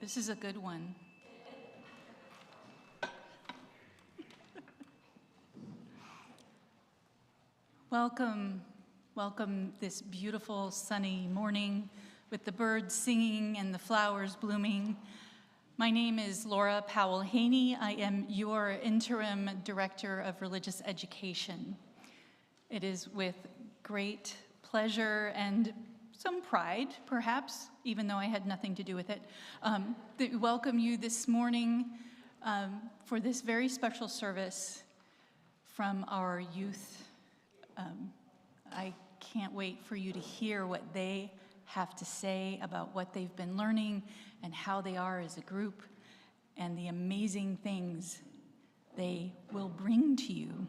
This is a good one. Welcome this beautiful sunny morning with the birds singing and the flowers blooming. My name is Laura Powell-Haney. I am your Interim Director of Religious Education. It is with great pleasure and some pride, perhaps, even though I had nothing to do with it, that we welcome you this morning for this very special service from our youth. I can't wait for you to hear what they have to say about what they've been learning and how they are as a group and the amazing things they will bring to you.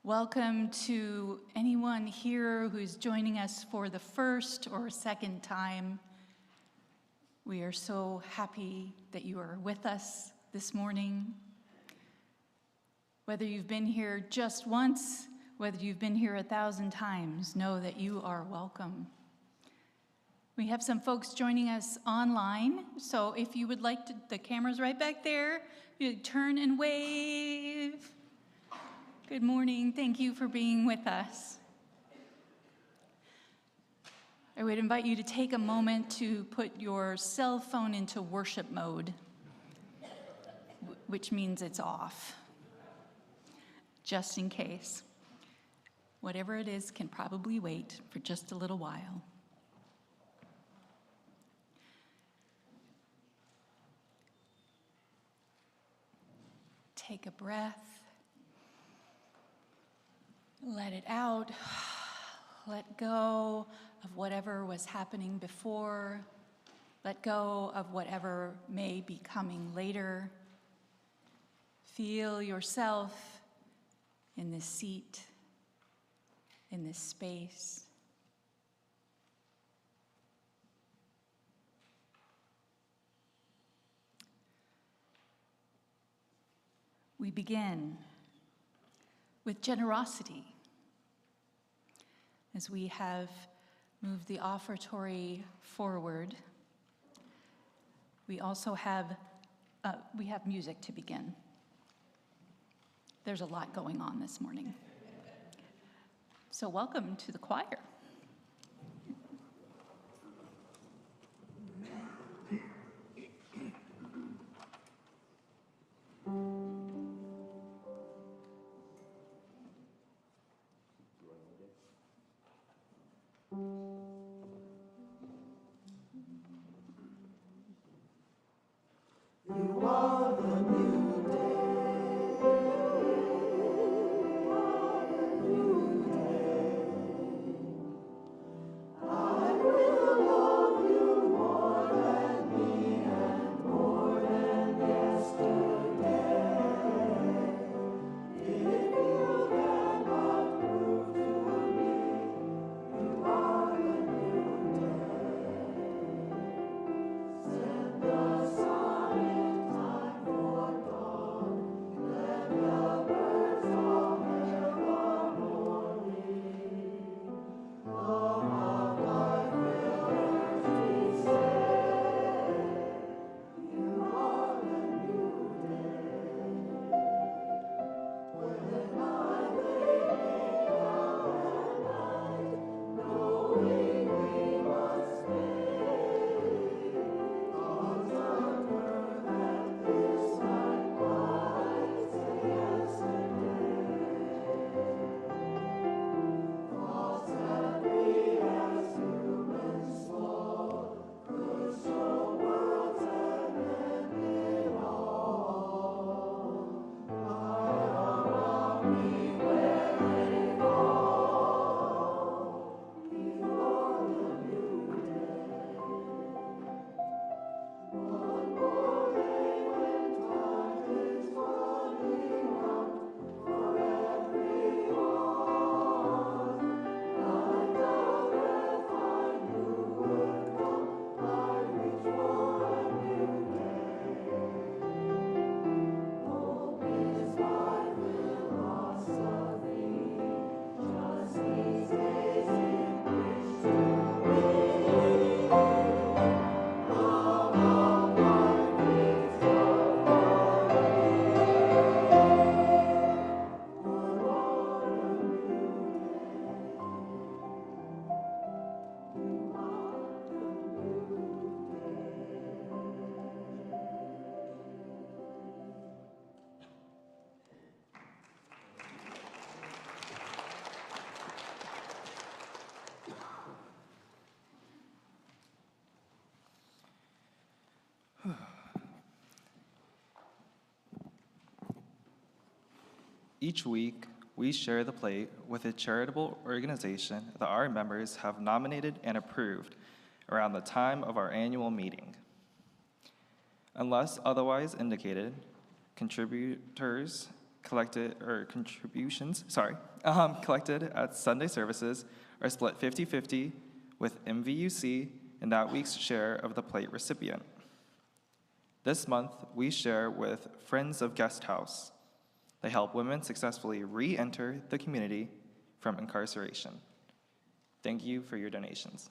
Welcome to anyone here who's joining us for the first or second time. We are so happy that you are with us this morning. Whether you've been here just once, whether you've been here 1,000 times, know that you are welcome. We have some folks joining us online, so if you would like to, the camera's right back there, you turn and wave. Good morning, thank you for being with us. I would invite you to take a moment to put your cell phone into worship mode, which means it's off, just in case. Whatever it is can probably wait for just a little while. Take a breath. Let it out. Let go of whatever was happening before. Let go of whatever may be coming later. Feel yourself in this seat, in this space. We begin with generosity. As we have moved the offertory forward, we also have music to begin. There's a lot going on this morning. So welcome to the choir. You are the new day. Each week, we share the plate with a charitable organization that our members have nominated and approved around the time of our annual meeting. Unless otherwise indicated, contributions collected at Sunday services are split 50-50 with MVUC and that week's share of the plate recipient. This month, we share with Friends of Guest House. They help women successfully re-enter the community from incarceration. Thank you for your donations.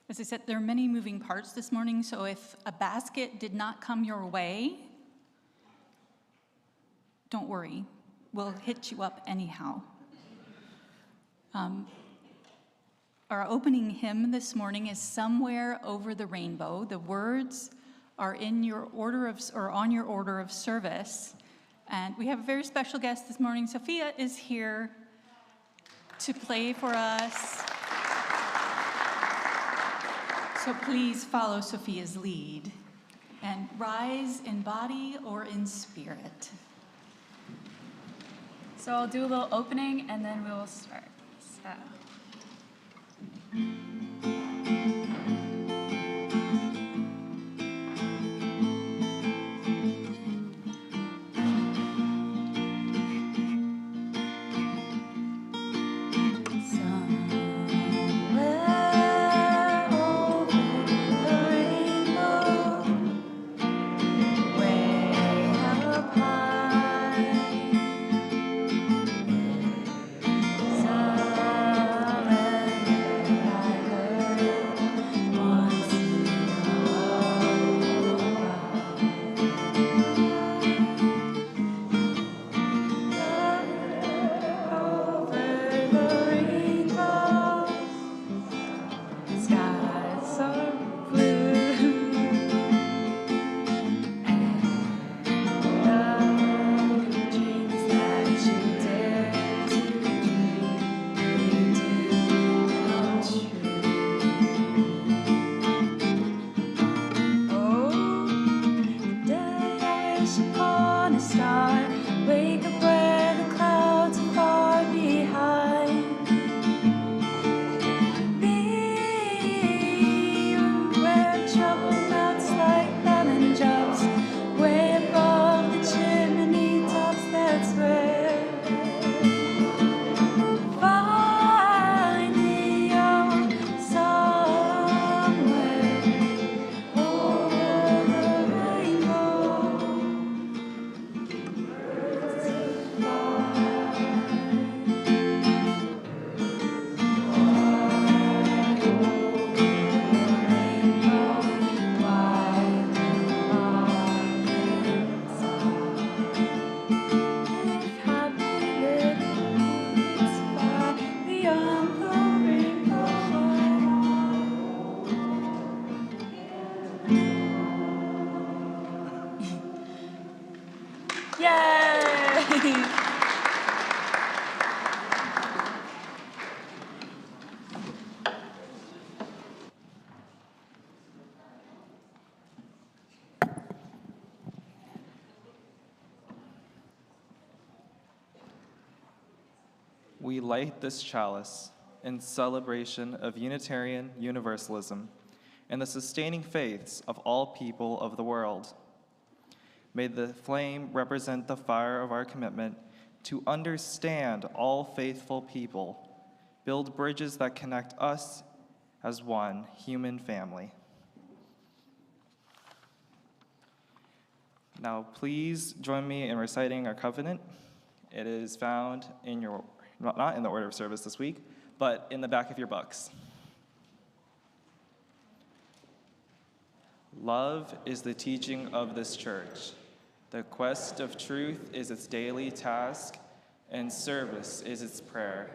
As I said, there are many moving parts this morning, so if a basket did not come your way, don't worry, we'll hit you up anyhow. Our opening hymn this morning is Somewhere Over the Rainbow. The words are in your order of, or on your order of service. And we have a very special guest this morning. Sophia is here to play for us. So please follow Sophia's lead and rise in body or in spirit. So I'll do a little opening and then we will start. So. we light this chalice in celebration of Unitarian Universalism and the sustaining faiths of all people of the world. May the flame represent the fire of our commitment to understand all faithful people, build bridges that connect us as one human family. Now, please join me in reciting our covenant. It is found in your, not in the order of service this week, but in the back of your books. Love is the teaching of this church. The quest of truth is its daily task, and service is its prayer.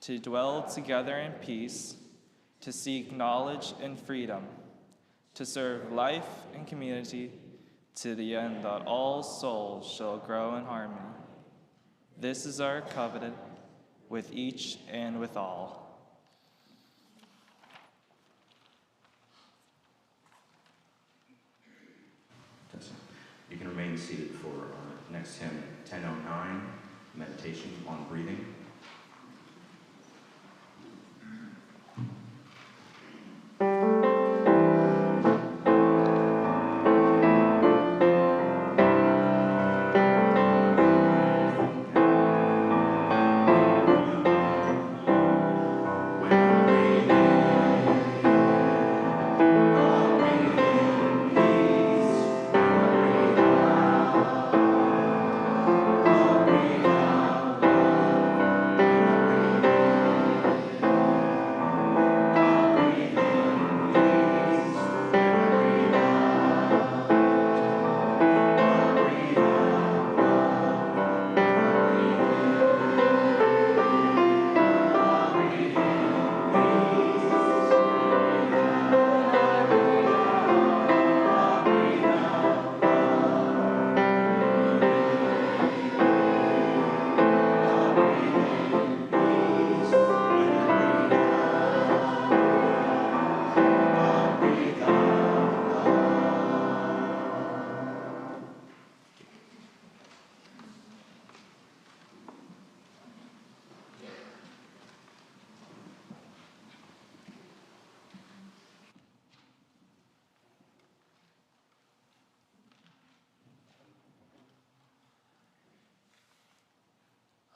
To dwell together in peace, to seek knowledge and freedom, to serve life and community, to the end that all souls shall grow in harmony. This is our covenant with each and with all. You can remain seated for our next hymn, 1009, Meditation on Breathing.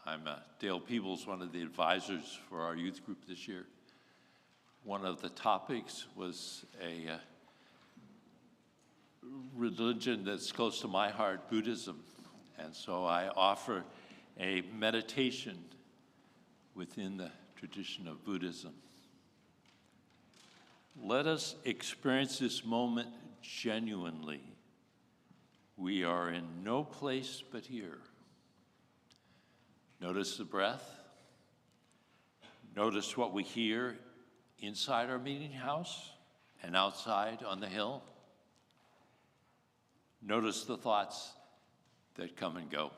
I'm Dale Peebles, one of the advisors for our youth group this year. One of the topics was a religion that's close to my heart, Buddhism. And so I offer a meditation within the tradition of Buddhism. Let us experience this moment genuinely. We are in no place but here. Notice the breath. Notice what we hear inside our meeting house and outside on the hill. Notice the thoughts that come and go.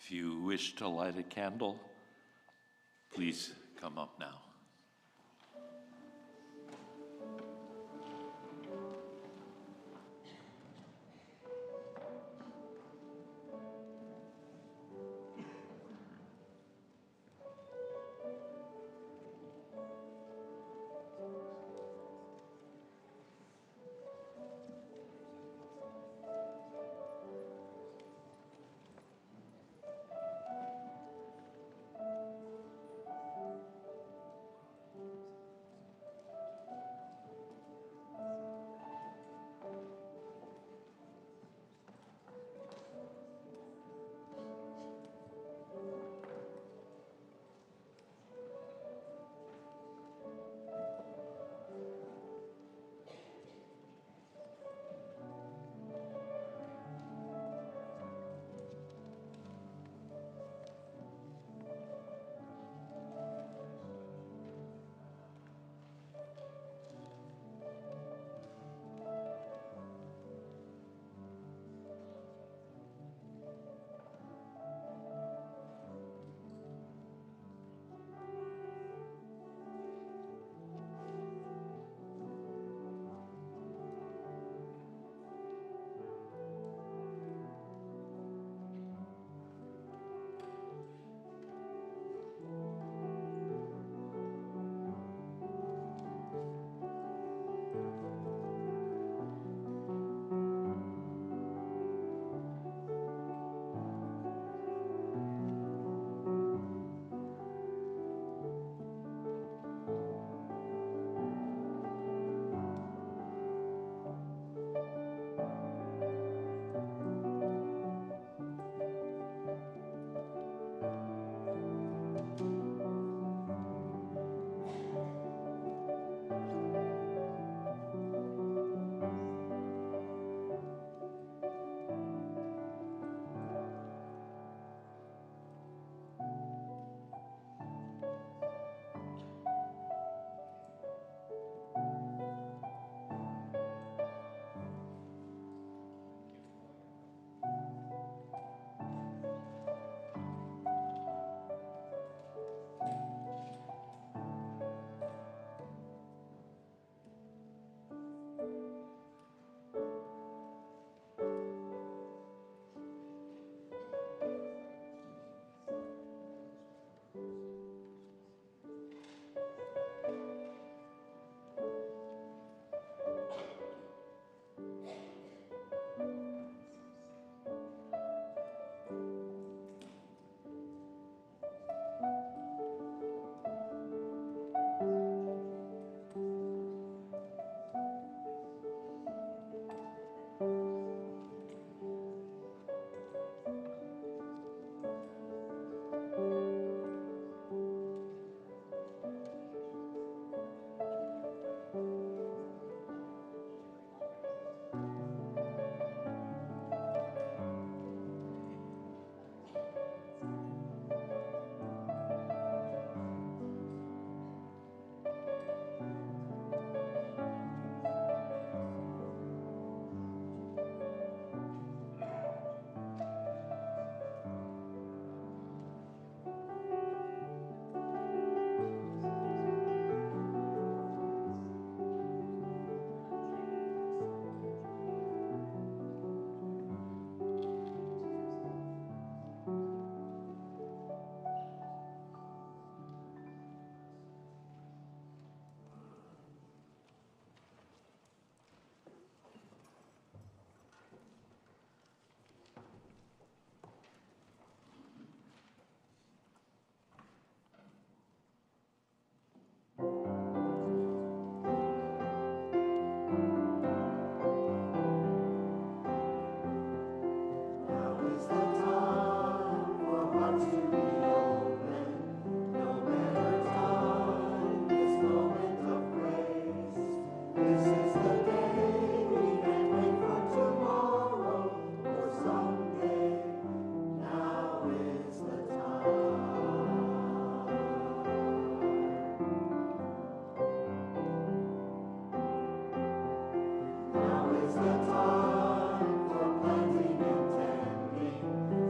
If you wish to light a candle, please come up now.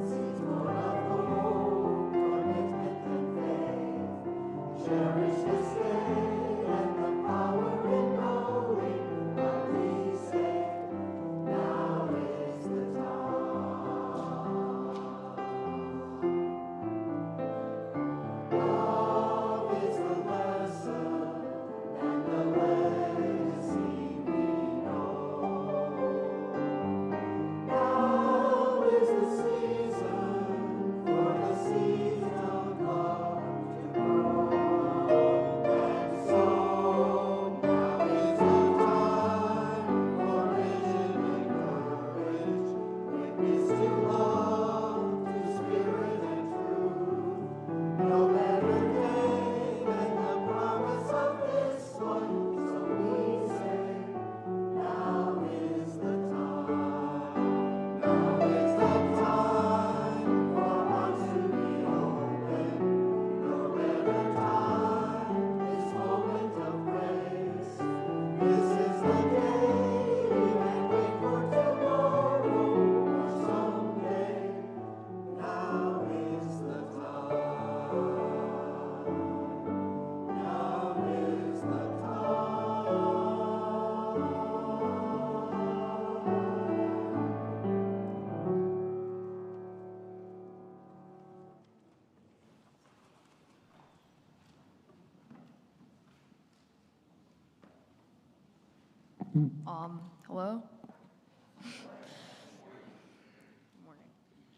Seeds born of the Hello? Morning.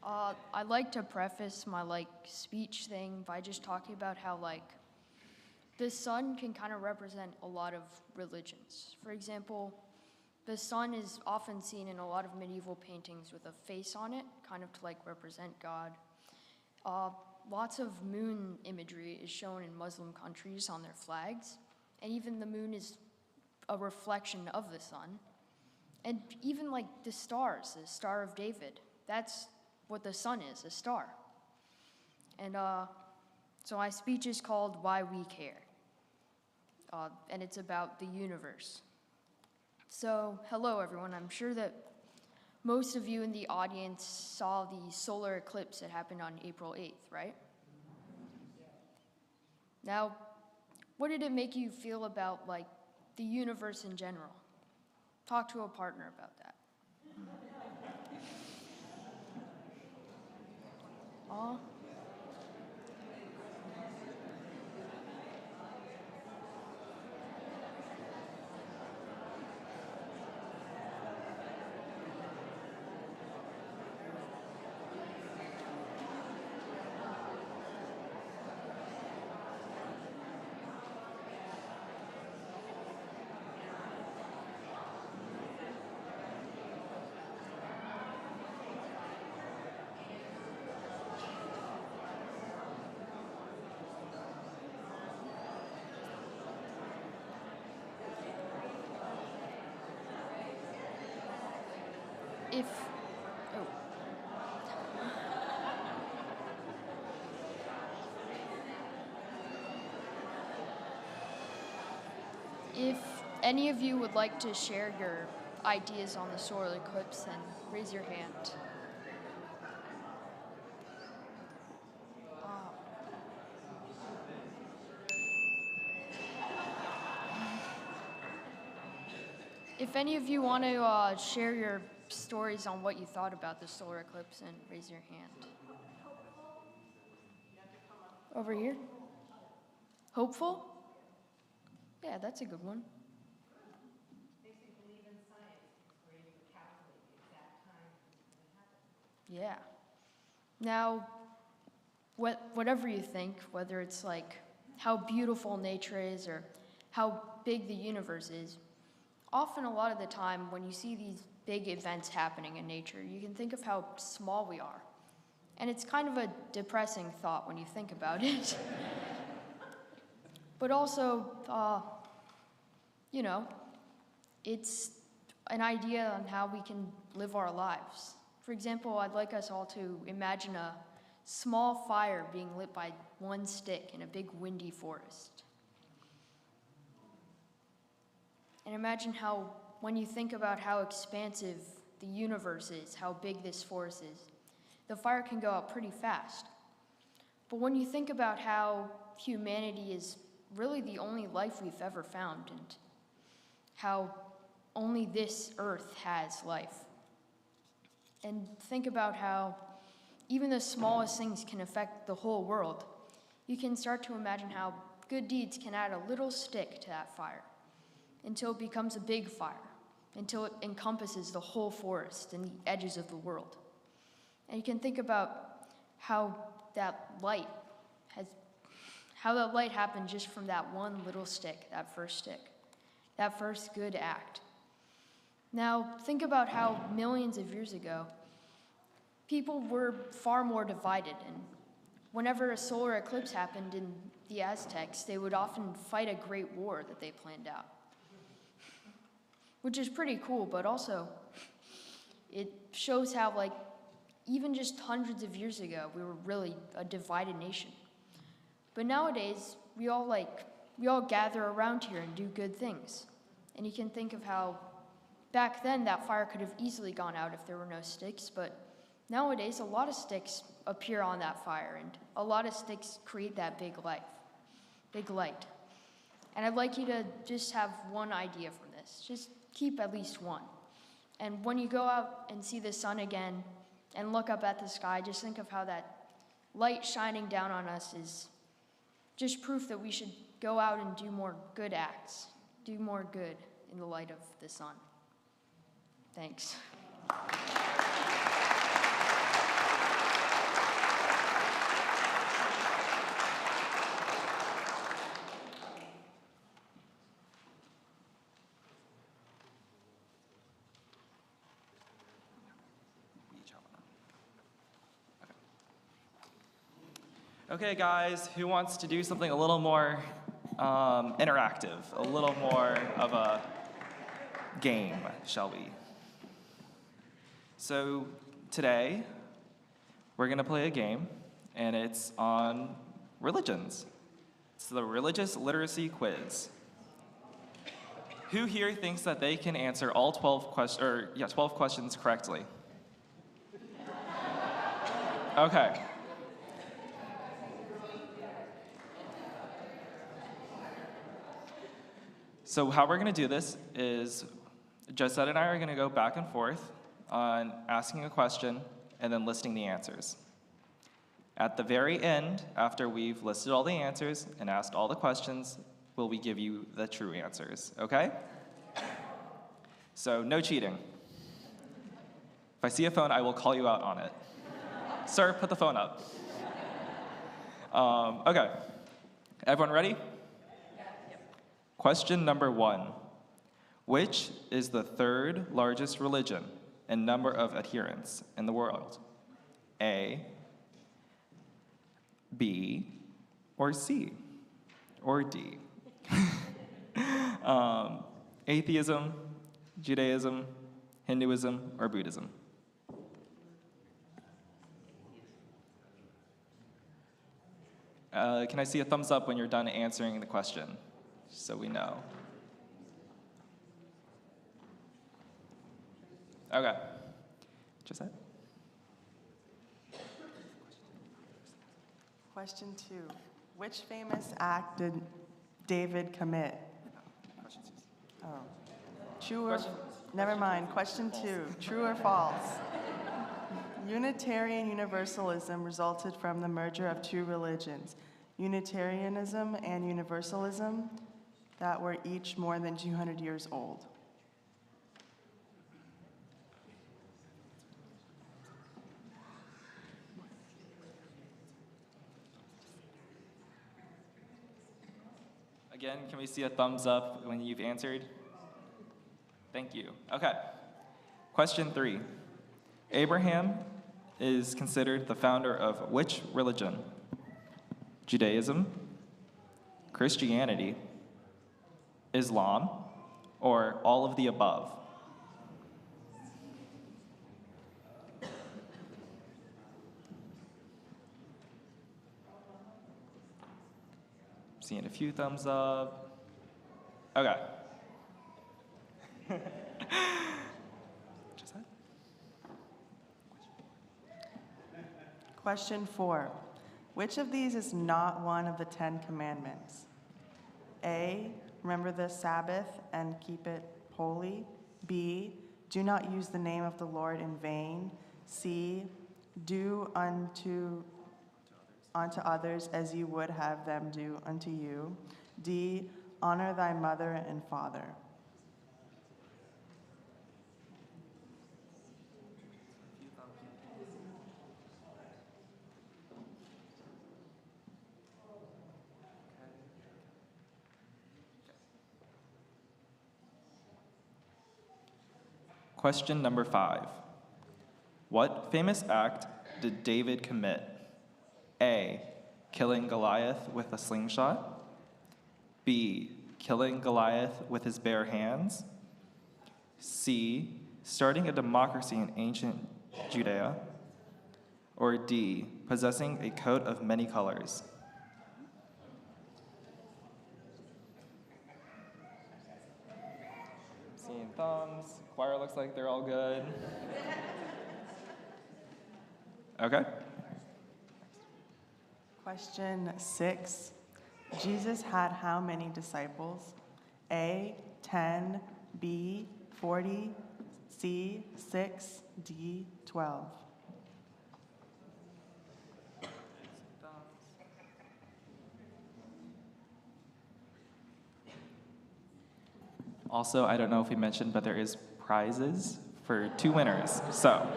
I'd like to preface my, speech thing by just talking about how, the sun can kind of represent a lot of religions. For example, the sun is often seen in a lot of medieval paintings with a face on it, kind of to, represent God. Lots of moon imagery is shown in Muslim countries on their flags, and even the moon is a reflection of the sun. And even the stars, the Star of David, that's what the sun is, a star. And so my speech is called Why We Care. And it's about the universe. So, hello everyone. I'm sure that most of you in the audience saw the solar eclipse that happened on April 8th, right? Now, what did it make you feel about, the universe in general? Talk to a partner about that. Aw. If, oh. If any of you would like to share your ideas on the solar eclipse, then raise your hand. If any of you want to share your stories on what you thought about the solar eclipse, and raise your hand. Over here? Hopeful? Yeah, that's a good one. Makes me believe in science. We're able to calculate the exact time it's going to happen. Yeah. Now, whatever you think, whether it's how beautiful nature is or how big the universe is, often a lot of the time when you see these big events happening in nature, you can think of how small we are. And it's kind of a depressing thought when you think about it. But also, it's an idea on how we can live our lives. For example, I'd like us all to imagine a small fire being lit by one stick in a big windy forest. And imagine how, when you think about how expansive the universe is, how big this forest is, the fire can go out pretty fast. But when you think about how humanity is really the only life we've ever found, and how only this earth has life, and think about how even the smallest things can affect the whole world, you can start to imagine how good deeds can add a little stick to that fire until it becomes a big fire, until it encompasses the whole forest and the edges of the world. And you can think about how that light happened just from that one little stick, that first good act. Now, think about how millions of years ago, people were far more divided, and whenever a solar eclipse happened in the Aztecs, they would often fight a great war that they planned out. Which is pretty cool, but also it shows how, even just hundreds of years ago, we were really a divided nation. But nowadays, we all gather around here and do good things. And you can think of how back then that fire could have easily gone out if there were no sticks, but nowadays a lot of sticks appear on that fire, and a lot of sticks create that big light. And I'd like you to just have one idea from this. Just keep at least one. And when you go out and see the sun again and look up at the sky, just think of how that light shining down on us is just proof that we should go out and do more good acts, do more good in the light of the sun. Thanks. Okay, guys, who wants to do something a little more interactive, a little more of a game, shall we? So today, we're going to play a game, and it's on religions. It's the Religious Literacy Quiz. Who here thinks that they can answer all 12 questions correctly? Okay. So how we're going to do this is Josette and I are going to go back and forth on asking a question and then listing the answers. At the very end, after we've listed all the answers and asked all the questions, will we give you the true answers, okay? So no cheating. If I see a phone, I will call you out on it. Sir, put the phone up. Okay. Everyone ready? Question number 1. Which is the third largest religion in number of adherents in the world? A, B, or C, or D? Atheism, Judaism, Hinduism, or Buddhism? Can I see a thumbs up when you're done answering the question, so we know? Okay. Josette? Question 2. Which famous act did David commit? Oh. True or... Never mind. Question 2. True or false? Unitarian Universalism resulted from the merger of two religions, Unitarianism and Universalism, that were each more than 200 years old. Again, can we see a thumbs up when you've answered? Thank you. Okay. Question 3. Abraham is considered the founder of which religion? Judaism, Christianity, Islam, or all of the above? Seeing a few thumbs up. Okay. Question 4. Which of these is not one of the 10 commandments? A, remember the Sabbath and keep it holy. B, do not use the name of the Lord in vain. C, do unto others as you would have them do unto you. D, honor thy mother and father. Question number 5. What famous act did David commit? A, killing Goliath with a slingshot. B, killing Goliath with his bare hands. C, starting a democracy in ancient Judea. Or D, possessing a coat of many colors. Seeing thumbs. Choir looks like they're all good. Okay. Question 6. Jesus had how many disciples? A, 10, B, 40, C, 6, D, 12. Also, I don't know if we mentioned, but there is prizes for 2 winners. So,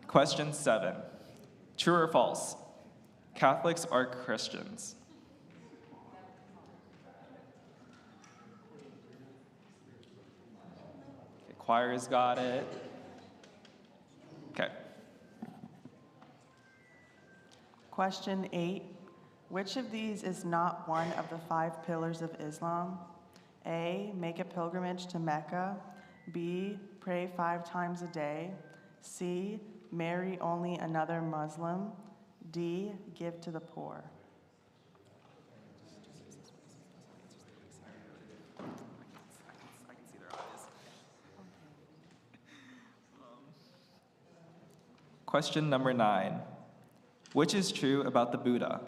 question 7. True or false? Catholics are Christians. Okay, choir's got it. Okay. Question 8. Which of these is not one of the 5 pillars of Islam? A, make a pilgrimage to Mecca. B, pray 5 times a day. C, marry only another Muslim. D, give to the poor. Question number 9. Which is true about the Buddha?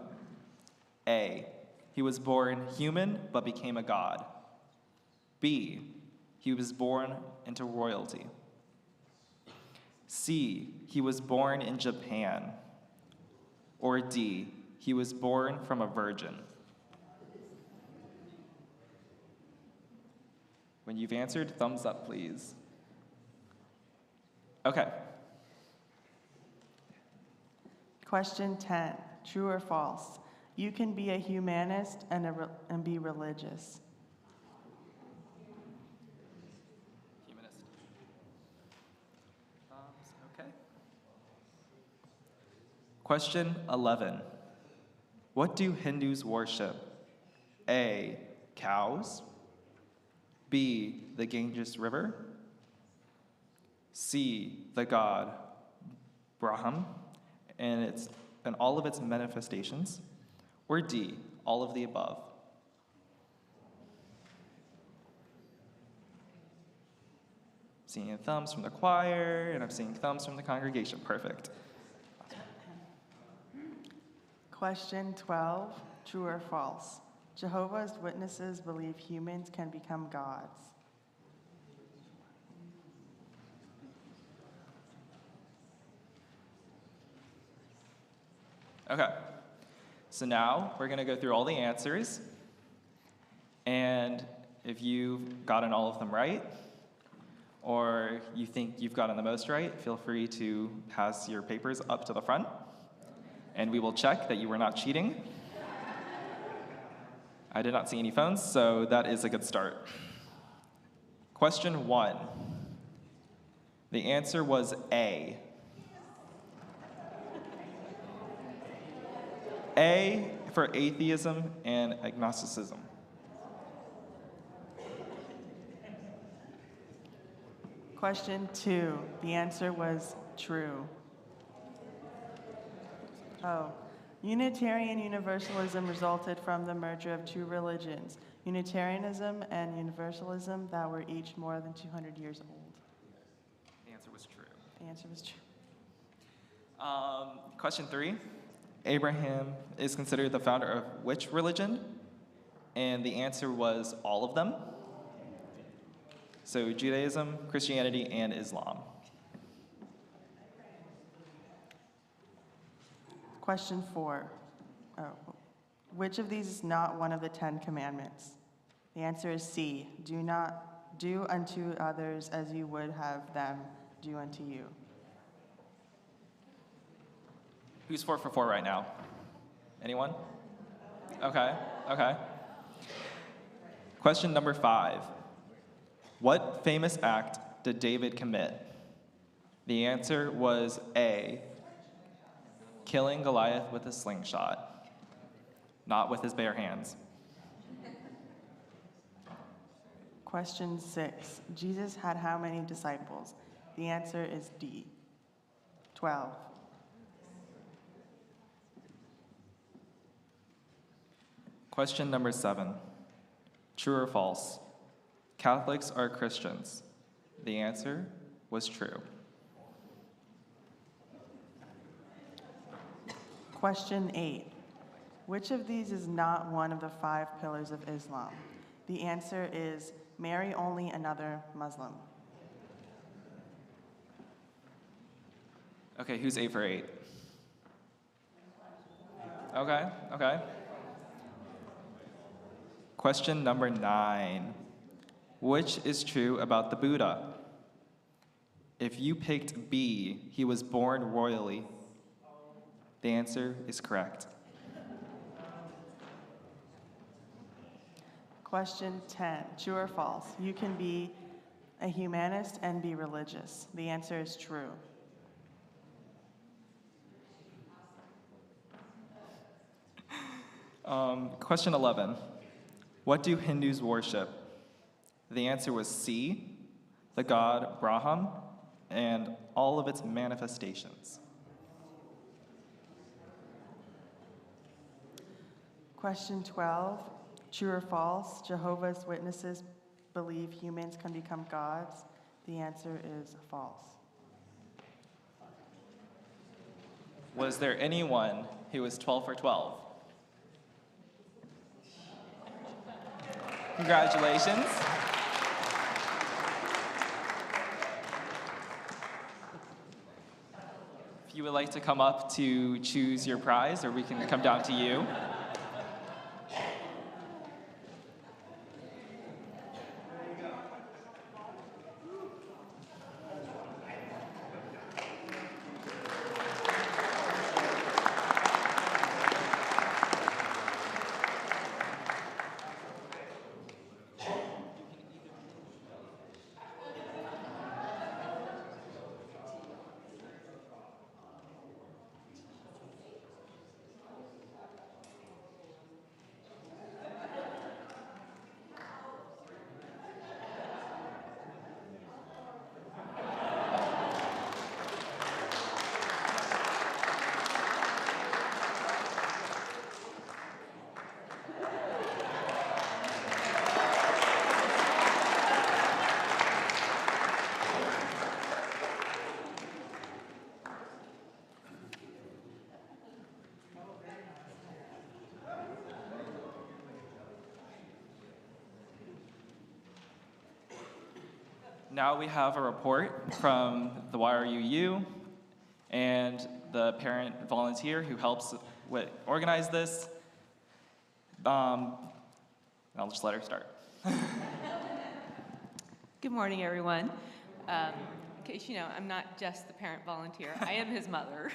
A, he was born human but became a god. B, he was born into royalty. C, he was born in Japan. Or D, he was born from a virgin. When you've answered, thumbs up, please. Okay. Question 10. True or false? You can be a humanist and be religious. Humanist. Okay. Question 11. What do Hindus worship? A, cows. B, the Ganges River. C, the god Brahma and all of its manifestations. Or D, all of the above. Seeing thumbs from the choir, and I'm seeing thumbs from the congregation. Perfect. Question 12. True or false? Jehovah's Witnesses believe humans can become gods. Okay, so now we're gonna go through all the answers, and if you've gotten all of them right, or you think you've gotten the most right, feel free to pass your papers up to the front, and we will check that you were not cheating. I did not see any phones, so that is a good start. Question 1. The answer was A. A for atheism and agnosticism. Question 2. The answer was true. Oh. Unitarian Universalism resulted from the merger of 2 religions, Unitarianism and Universalism, that were each more than 200 years old. The answer was true. The answer was true. Question 3. Abraham is considered the founder of which religion? And the answer was all of them. So Judaism, Christianity, and Islam. Question 4. Which of these is not one of the 10 commandments? The answer is C. Do not do unto others as you would have them do unto you. Who's 4 for 4 right now? Anyone? Okay. Question number 5. What famous act did David commit? The answer was A, killing Goliath with a slingshot, not with his bare hands. Question 6. Jesus had how many disciples? The answer is D. 12. Question number 7. True or false? Catholics are Christians. The answer was true. Question 8. Which of these is not one of the 5 pillars of Islam? The answer is marry only another Muslim. Okay, who's 8 for 8? Okay. Question number 9. Which is true about the Buddha? If you picked B, he was born royally. The answer is correct. Question 10, true or false? You can be a humanist and be religious. The answer is true. Question 11, what do Hindus worship? The answer was C, the god Brahman, and all of its manifestations. Question 12, true or false? Jehovah's Witnesses believe humans can become gods. The answer is false. Was there anyone who was 12 for 12? Congratulations. If you would like to come up to choose your prize, or we can come down to you. Now we have a report from the YRUU and the parent volunteer who helps organize this. I'll just let her start. Good morning, everyone. In case you know, I'm not just the parent volunteer. I am his mother.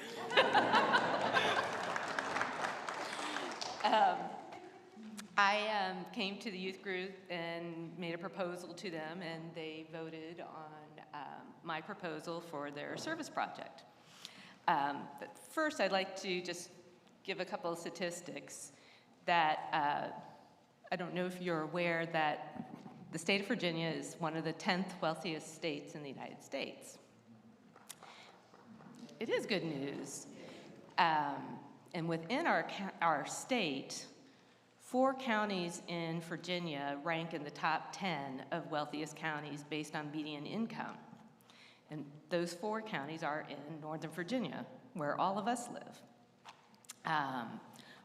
I came to the youth group and made a proposal to them, and they voted on my proposal for their service project. But first, I'd like to just give a couple of statistics that I don't know if you're aware that the state of Virginia is one of the 10th wealthiest states in the United States. It is good news. And within our state, 4 counties in Virginia rank in the top 10 of wealthiest counties based on median income. And those 4 counties are in Northern Virginia, where all of us live.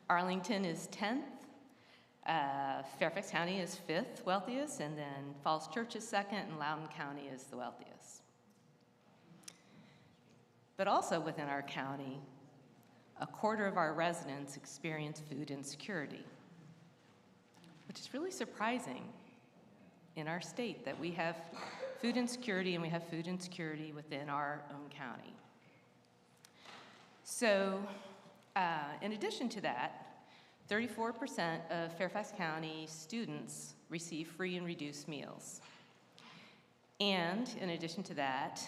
Arlington is 10th. Fairfax County is 5th wealthiest, and then Falls Church is 2nd, and Loudoun County is the wealthiest. But also within our county, a quarter of our residents experience food insecurity, which is really surprising in our state that we have food insecurity, and we have food insecurity within our own county. So in addition to that, 34% of Fairfax County students receive free and reduced meals. And in addition to that,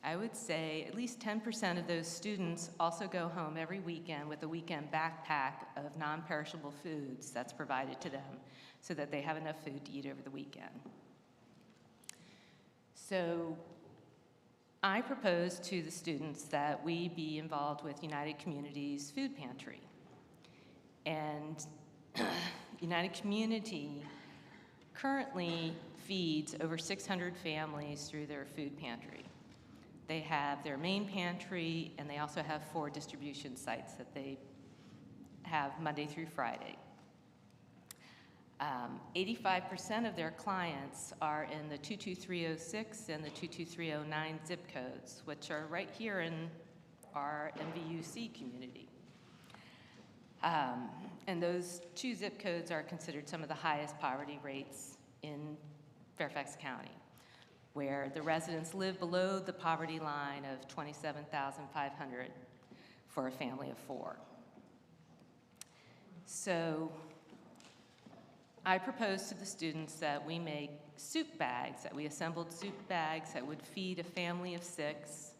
I would say at least 10% of those students also go home every weekend with a weekend backpack of non-perishable foods that's provided to them so that they have enough food to eat over the weekend. So I propose to the students that we be involved with United Community's food pantry. And United Community currently feeds over 600 families through their food pantry. They have their main pantry, and they also have 4 distribution sites that they have Monday through Friday. 85% of their clients are in the 22306 and the 22309 zip codes, which are right here in our MVUC community. And those 2 zip codes are considered some of the highest poverty rates in Fairfax County, where the residents live below the poverty line of $27,500 for a family of 4. So I proposed to the students that we make soup bags, that we assembled soup bags that would feed a family of 6.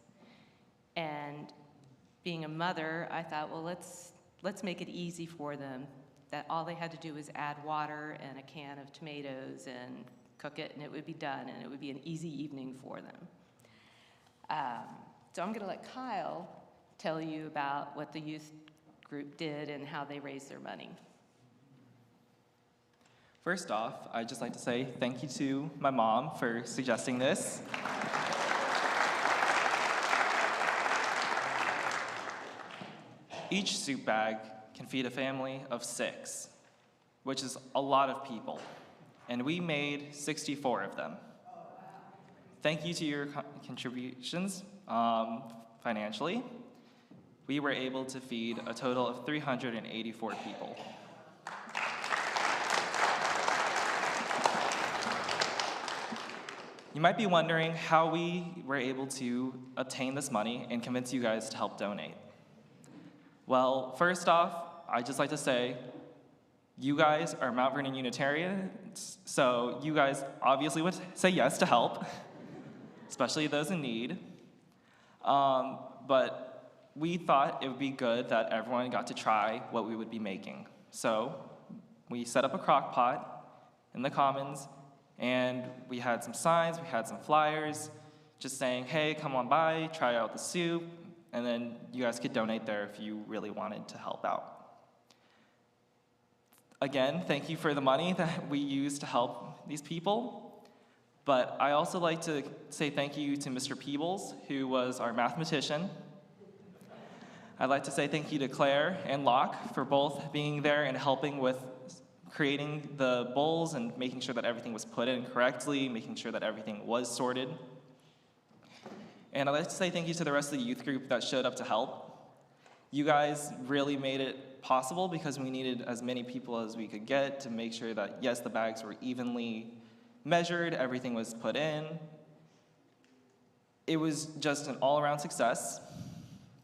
And being a mother, I thought, well, let's make it easy for them, that all they had to do was add water and a can of tomatoes and cook it, and it would be done, and it would be an easy evening for them. So I'm going to let Kyle tell you about what the youth group did and how they raised their money. First off, I'd just like to say thank you to my mom for suggesting this. Each soup bag can feed a family of 6, which is a lot of people, and we made 64 of them. Thank you to your contributions financially. We were able to feed a total of 384 people. You might be wondering how we were able to obtain this money and convince you guys to help donate. Well, first off, I'd just like to say, you guys are Mount Vernon Unitarians, so you guys obviously would say yes to help, especially those in need. But we thought it would be good that everyone got to try what we would be making. So we set up a crock pot in the Commons, and we had some signs, we had some flyers, just saying, hey, come on by, try out the soup, and then you guys could donate there if you really wanted to help out. Again, thank you for the money that we used to help these people, but I also like to say thank you to Mr. Peebles, who was our mathematician. I'd like to say thank you to Claire and Locke for both being there and helping with creating the bowls and making sure that everything was put in correctly, making sure that everything was sorted. And I'd like to say thank you to the rest of the youth group that showed up to help. You guys really made it possible because we needed as many people as we could get to make sure that, yes, the bags were evenly measured, everything was put in. It was just an all-around success.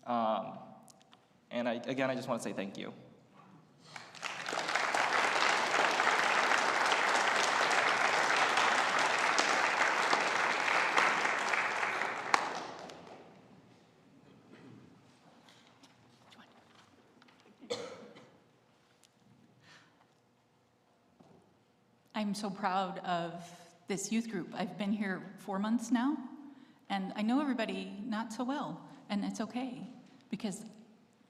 And again, I just want to say thank you. I'm so proud of this youth group. I've been here 4 months now, and I know everybody not so well, and it's okay, because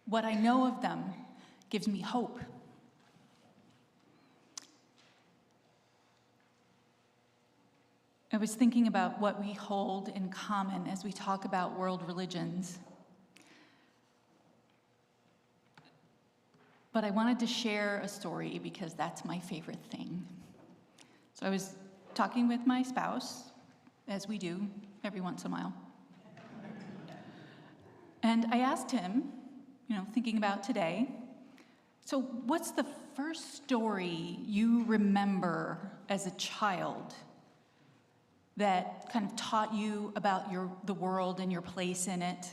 what I know of them gives me hope. I was thinking about what we hold in common as we talk about world religions. But I wanted to share a story because that's my favorite thing. So I was talking with my spouse, as we do every once in a while. And I asked him, thinking about today, so what's the first story you remember as a child that kind of taught you about the world and your place in it,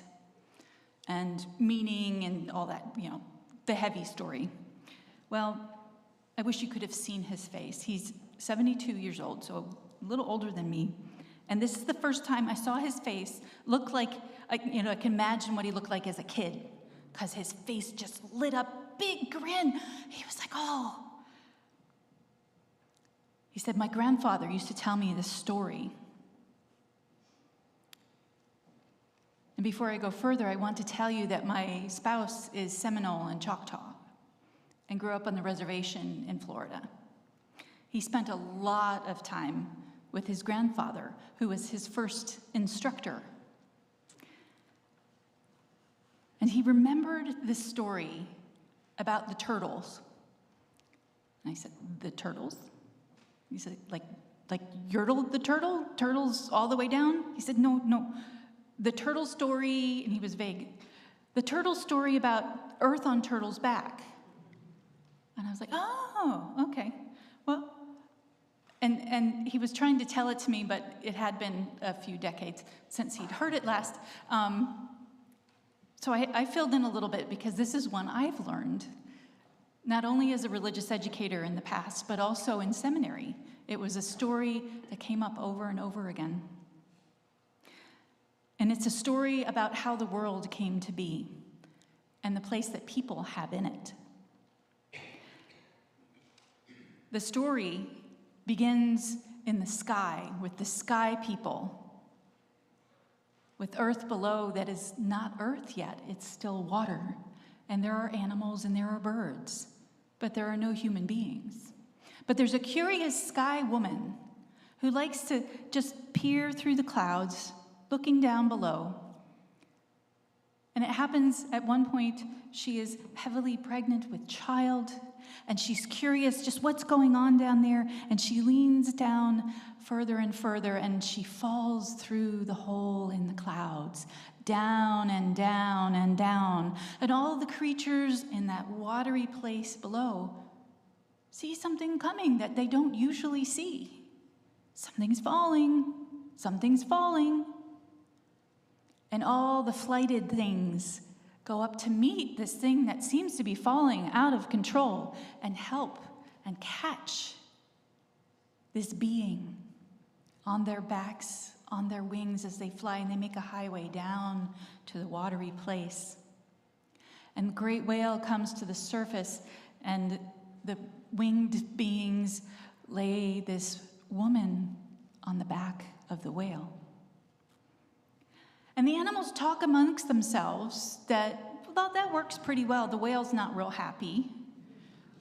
and meaning and all that, the heavy story? Well, I wish you could have seen his face. He's 72 years old, so a little older than me. And this is the first time I saw his face look like, I can imagine what he looked like as a kid, because his face just lit up, big grin. He was like, oh. He said, my grandfather used to tell me this story. And before I go further, I want to tell you that my spouse is Seminole and Choctaw and grew up on the reservation in Florida. He spent a lot of time with his grandfather, who was his first instructor. And he remembered this story about the turtles. And I said, the turtles? He said, like Yertle the turtle? Turtles all the way down? He said, no. The turtle story, and he was vague. The turtle story about Earth on Turtle's back. And I was like, oh, okay. Well, And he was trying to tell it to me, but it had been a few decades since he'd heard it last. So I filled in a little bit because this is one I've learned, not only as a religious educator in the past, but also in seminary. It was a story that came up over and over again. And it's a story about how the world came to be and the place that people have in it. The story begins in the sky with the sky people, with earth below that is not earth yet, it's still water. And there are animals and there are birds, but there are no human beings. But there's a curious sky woman who likes to just peer through the clouds, looking down below. And it happens at one point, she is heavily pregnant with child, and she's curious just what's going on down there, and she leans down further and further, and she falls through the hole in the clouds, down and down and down. And all the creatures in that watery place below see something coming that they don't usually see. Something's falling, something's falling. And all the flighted things go up to meet this thing that seems to be falling out of control and help and catch this being on their backs, on their wings as they fly, and they make a highway down to the watery place. And the great whale comes to the surface, and the winged beings lay this woman on the back of the whale. And the animals talk amongst themselves that, well, that works pretty well. The whale's not real happy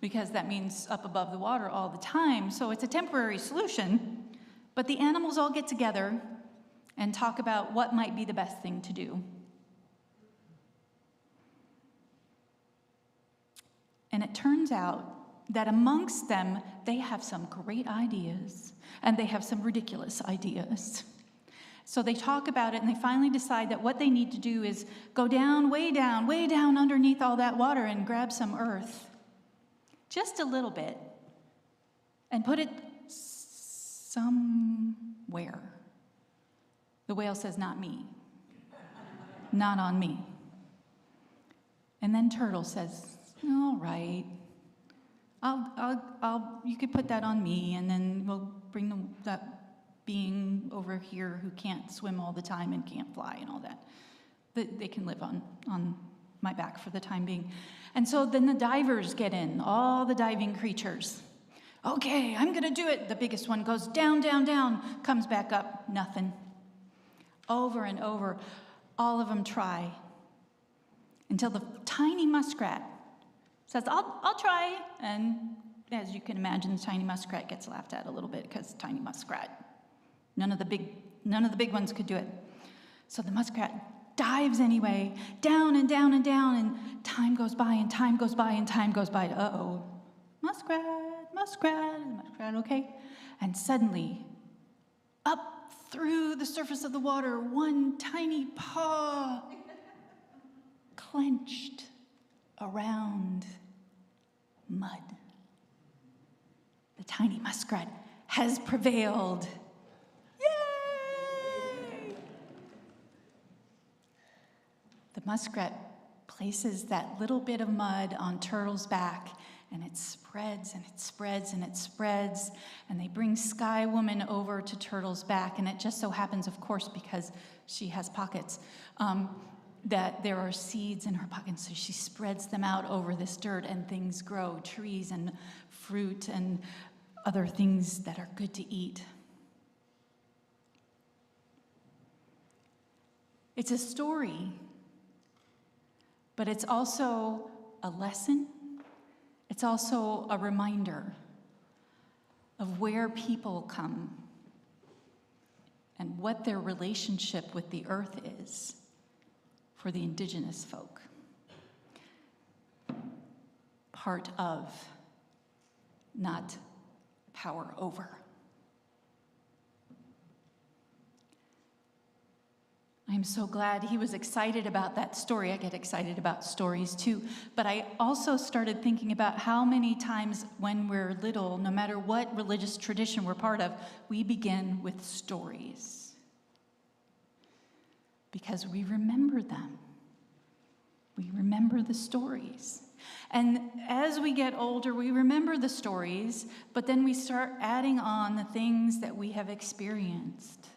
because that means up above the water all the time. So it's a temporary solution. But the animals all get together and talk about what might be the best thing to do. And it turns out that amongst them, they have some great ideas and they have some ridiculous ideas. So they talk about it, and they finally decide that what they need to do is go down, way down underneath all that water and grab some earth, just a little bit, and put it somewhere. The whale says, not me. Not on me. And then Turtle says, all right, you could put that on me, and then we'll bring that being over here who can't swim all the time and can't fly and all that. They can live on my back for the time being. And so then the divers get in, all the diving creatures. Okay, I'm gonna do it. The biggest one goes down, down, down, comes back up, nothing. Over and over, all of them try until the tiny muskrat says, I'll try. And as you can imagine, the tiny muskrat gets laughed at a little bit because tiny muskrat. None of the big ones could do it. So the muskrat dives anyway, down and down and down, and time goes by and time goes by and time goes by. Uh-oh, muskrat, okay? And suddenly, up through the surface of the water, one tiny paw clenched around mud. The tiny muskrat has prevailed. The muskrat places that little bit of mud on Turtle's back, and it spreads and it spreads and it spreads, and they bring Sky Woman over to Turtle's back, and it just so happens, of course, because she has pockets, that there are seeds in her pockets, so she spreads them out over this dirt, and things grow, trees and fruit and other things that are good to eat. It's a story, but it's also a lesson. It's also a reminder of where people come and what their relationship with the earth is for the indigenous folk. Part of, not power over. I'm I'm so glad he was excited about that story. I get excited about stories too. But I also started thinking about how many times when we're little, no matter what religious tradition we're part of, we begin with stories. Because we remember them. We remember the stories. And as we get older, we remember the stories, but then we start adding on the things that we have experienced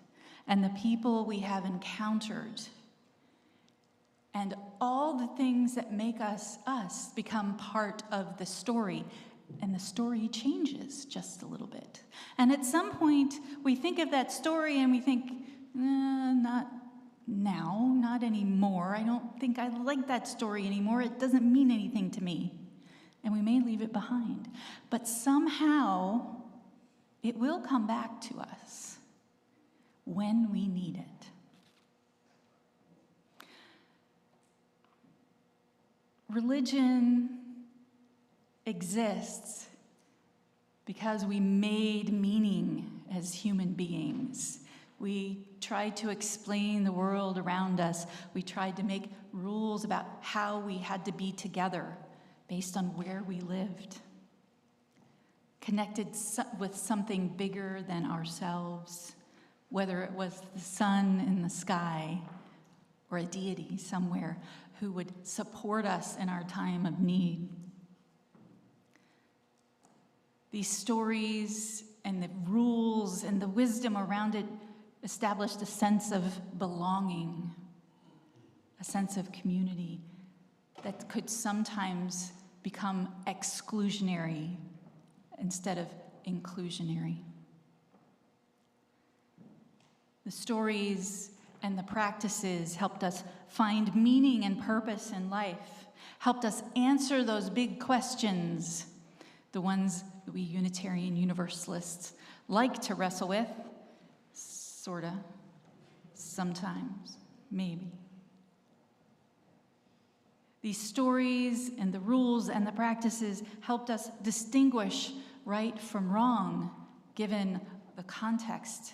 and the people we have encountered. And all the things that make us us become part of the story. And the story changes just a little bit. And at some point, we think of that story and we think, not now, not anymore. I don't think I like that story anymore. It doesn't mean anything to me. And we may leave it behind. But somehow, it will come back to us when we need it. Religion exists because we made meaning as human beings. We tried to explain the world around us. We tried to make rules about how we had to be together based on where we lived, connected with something bigger than ourselves, whether it was the sun in the sky or a deity somewhere who would support us in our time of need. These stories and the rules and the wisdom around it established a sense of belonging, a sense of community that could sometimes become exclusionary instead of inclusionary. The stories and the practices helped us find meaning and purpose in life, helped us answer those big questions, the ones that we Unitarian Universalists like to wrestle with, sorta, sometimes, maybe. These stories and the rules and the practices helped us distinguish right from wrong, given the context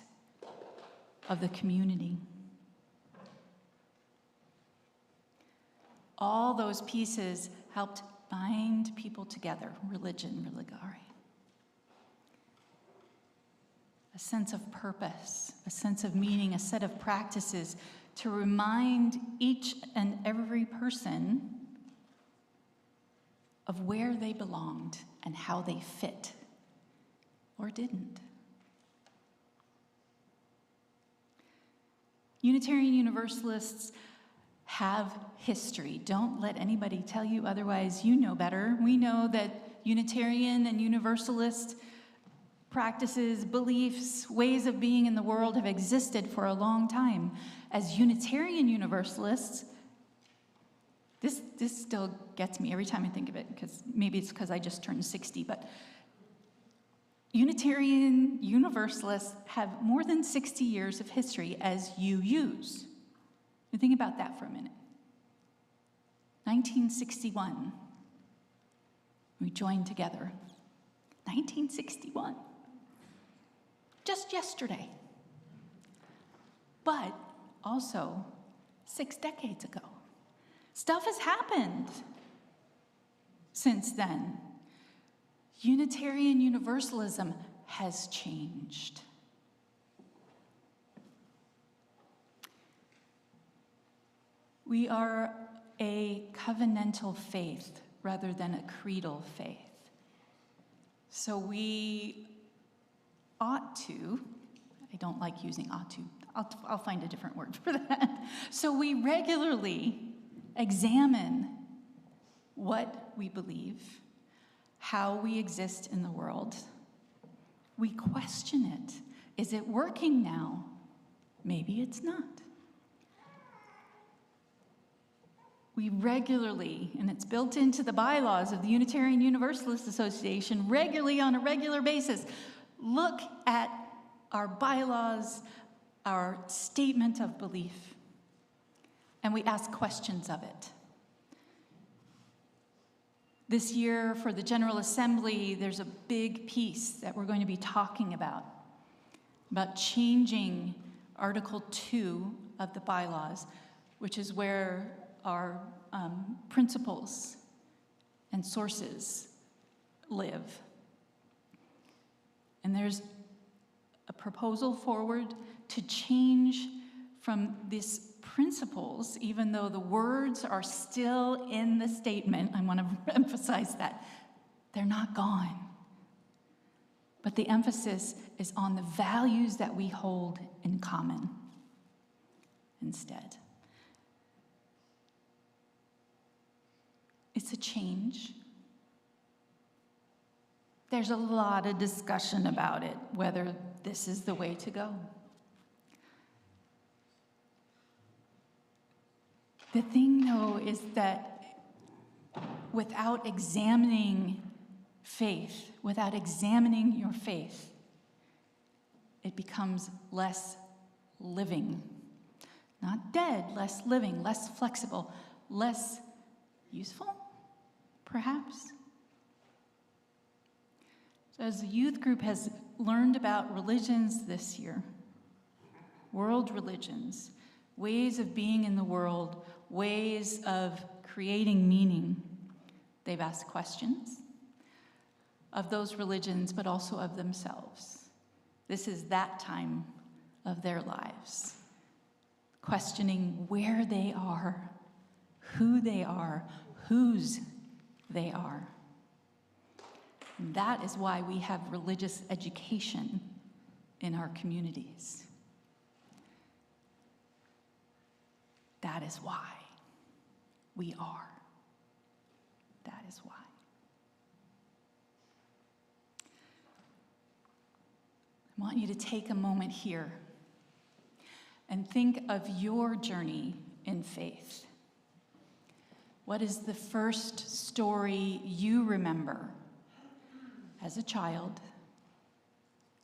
of the community. All those pieces helped bind people together, religion, religare. A sense of purpose, a sense of meaning, a set of practices to remind each and every person of where they belonged and how they fit or didn't. Unitarian Universalists have history. Don't let anybody tell you otherwise. You know better. We know that Unitarian and Universalist practices, beliefs, ways of being in the world have existed for a long time. As Unitarian Universalists, this still gets me every time I think of it, because maybe it's because I just turned 60, but Unitarian Universalists have more than 60 years of history as UUs. Now think about that for a minute. 1961, we joined together. 1961. Just yesterday. But also 6 decades ago. Stuff has happened since then. Unitarian Universalism has changed. We are a covenantal faith rather than a creedal faith. So we ought to, I don't like using ought to, I'll find a different word for that. So we regularly examine what we believe, how we exist in the world. We question it. Is it working now? Maybe it's not. We regularly, and it's built into the bylaws of the Unitarian Universalist Association, regularly on a regular basis, look at our bylaws, our statement of belief, and we ask questions of it. This year for the General Assembly, there's a big piece that we're going to be talking about changing Article 2 of the bylaws, which is where our principles and sources live. And there's a proposal forward to change from these principles, even though the words are still in the statement. I want to emphasize that. They're not gone. But the emphasis is on the values that we hold in common instead. It's a change. There's a lot of discussion about it, whether this is the way to go. The thing, though, is that without examining faith, without examining your faith, it becomes less living. Not dead, less living, less flexible, less useful, perhaps. So as the youth group has learned about religions this year, world religions, ways of being in the world, ways of creating meaning, they've asked questions of those religions, but also of themselves. This is that time of their lives, questioning where they are, who they are, whose they are. And that is why we have religious education in our communities. That is why we are. That is why. I want you to take a moment here and think of your journey in faith. What is the first story you remember as a child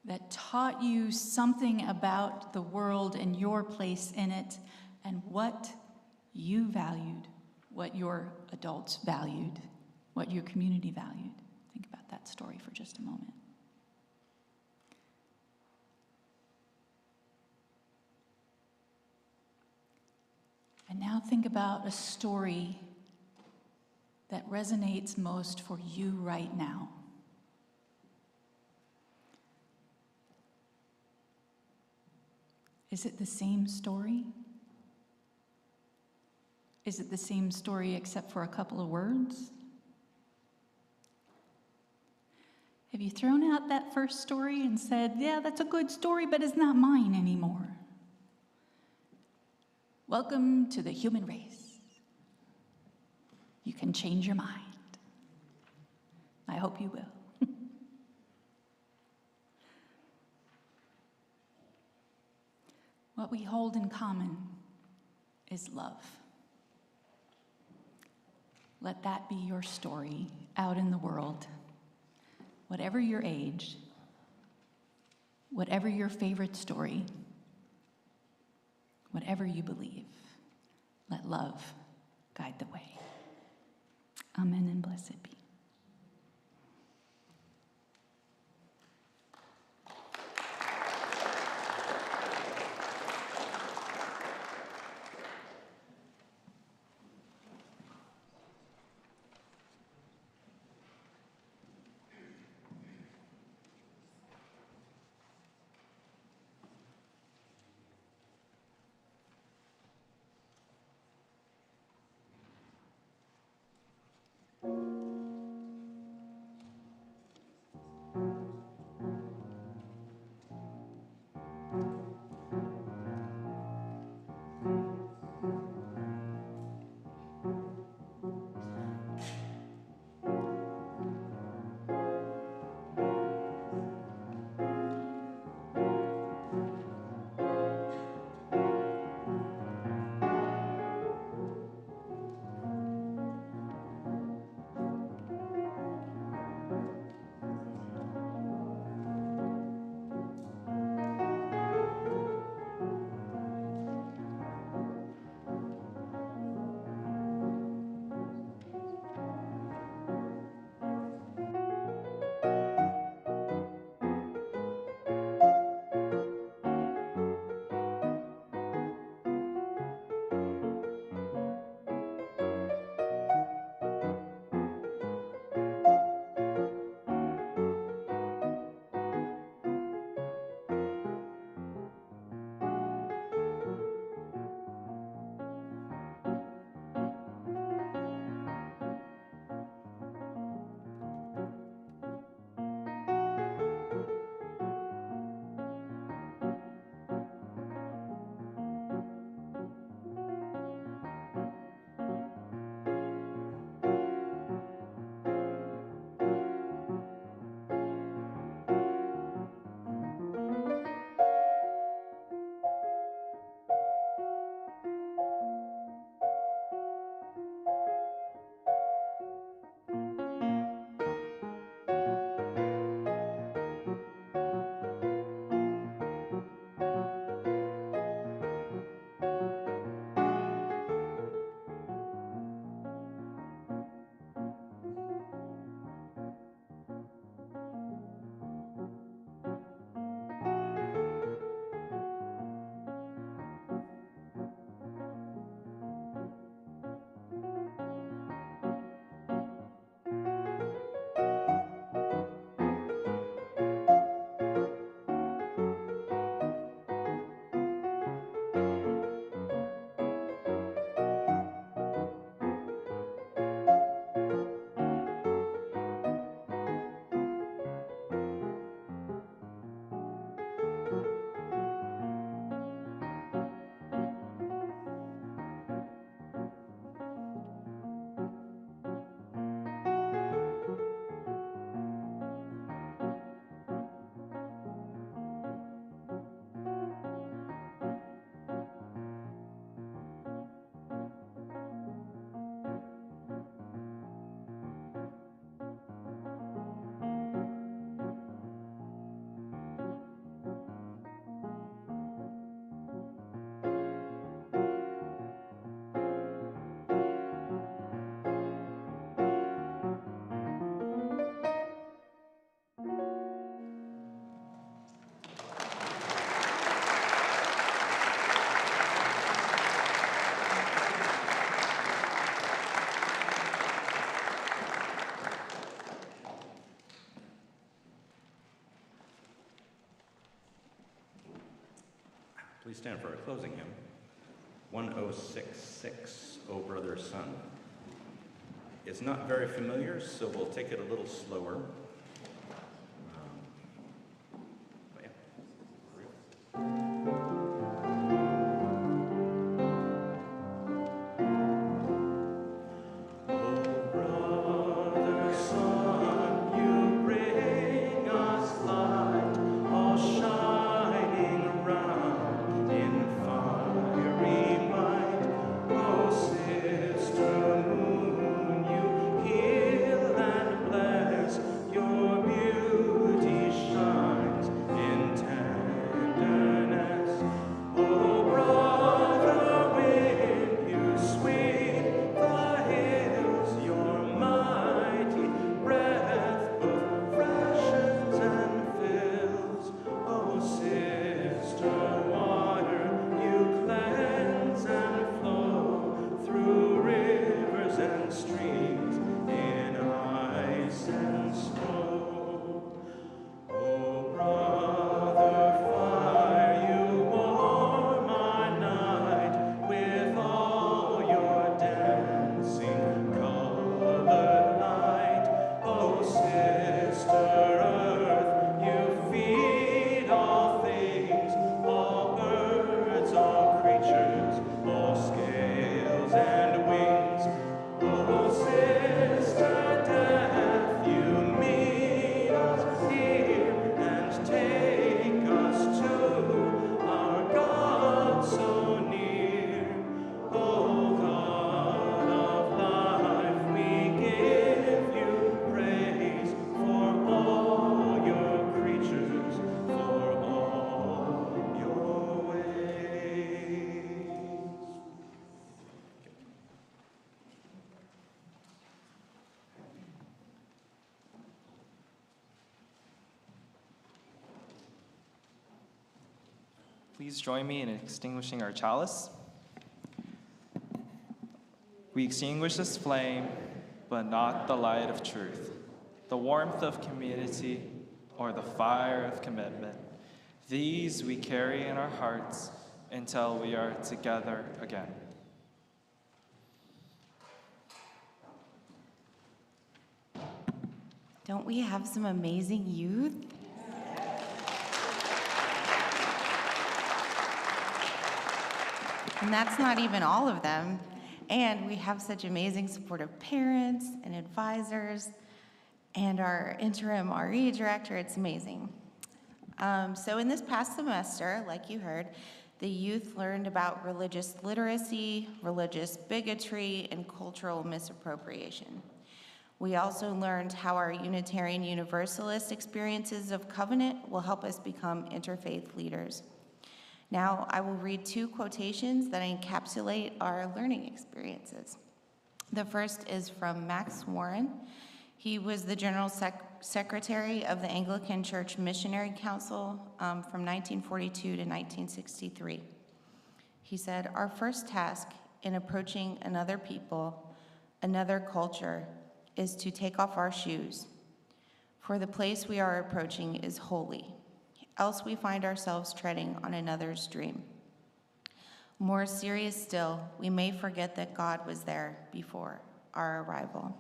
that taught you something about the world and your place in it, and what you valued, what your adults valued, what your community valued? Think about that story for just a moment. And now think about a story that resonates most for you right now. Is it the same story? Is it the same story except for a couple of words? Have you thrown out that first story and said, yeah, that's a good story, but it's not mine anymore? Welcome to the human race. You can change your mind. I hope you will. What we hold in common is love. Let that be your story out in the world. Whatever your age, whatever your favorite story, whatever you believe, let love guide the way. Amen and blessed be. Please stand for our closing hymn, 1066, O Brother Sun. It's not very familiar, so we'll take it a little slower. But yeah, for real. Please join me in extinguishing our chalice. We extinguish this flame, but not the light of truth, the warmth of community, or the fire of commitment. These we carry in our hearts until we are together again. Don't we have some amazing youth? And that's not even all of them. And we have such amazing supportive parents and advisors and our interim RE director. It's amazing. So in this past semester, like you heard, the youth learned about religious literacy, religious bigotry, and cultural misappropriation. We also learned how our Unitarian Universalist experiences of covenant will help us become interfaith leaders. Now, I will read 2 quotations that encapsulate our learning experiences. The first is from Max Warren. He was the General Secretary of the Anglican Church Missionary Council from 1942 to 1963. He said, "Our first task in approaching another people, another culture, is to take off our shoes, for the place we are approaching is holy. Else we find ourselves treading on another's dream. More serious still, we may forget that God was there before our arrival."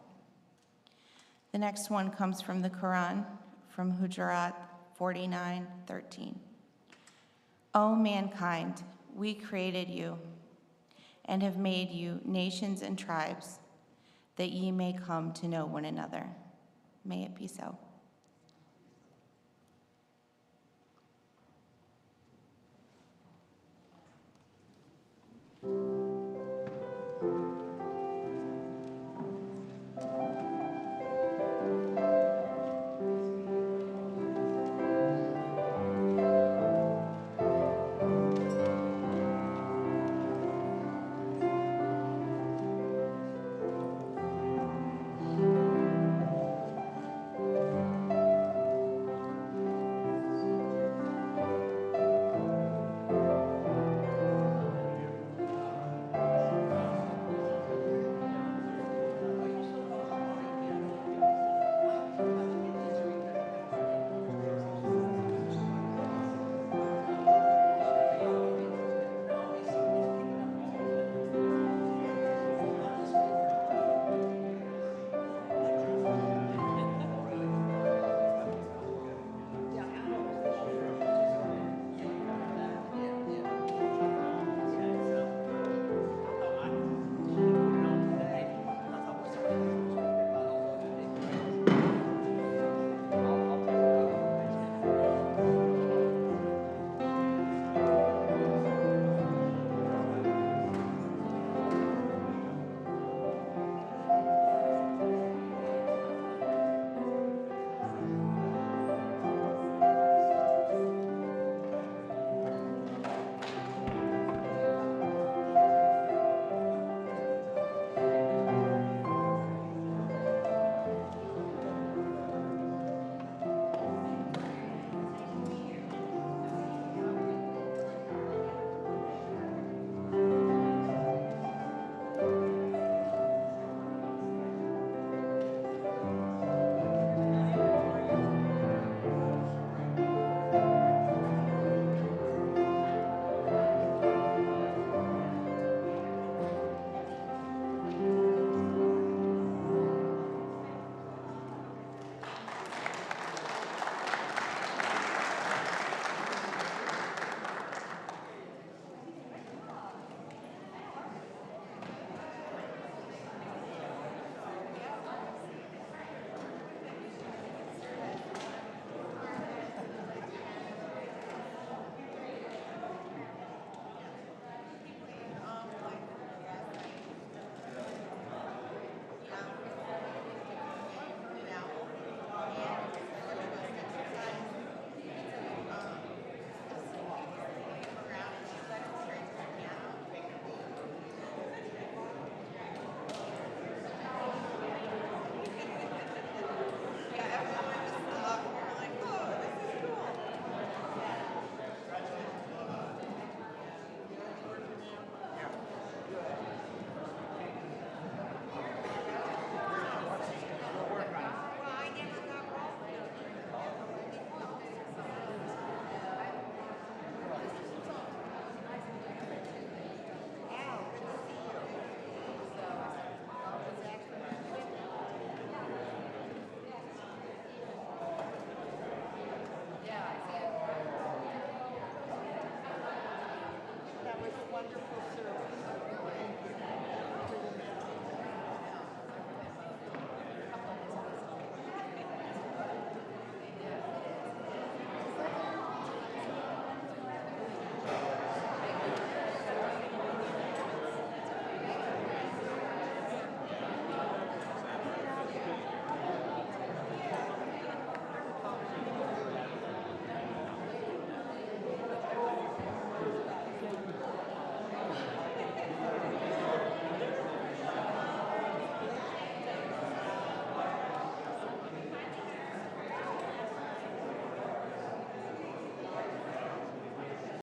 The next one comes from the Quran, from Hujurat 49:13. "O mankind, we created you and have made you nations and tribes, that ye may come to know one another." May it be so.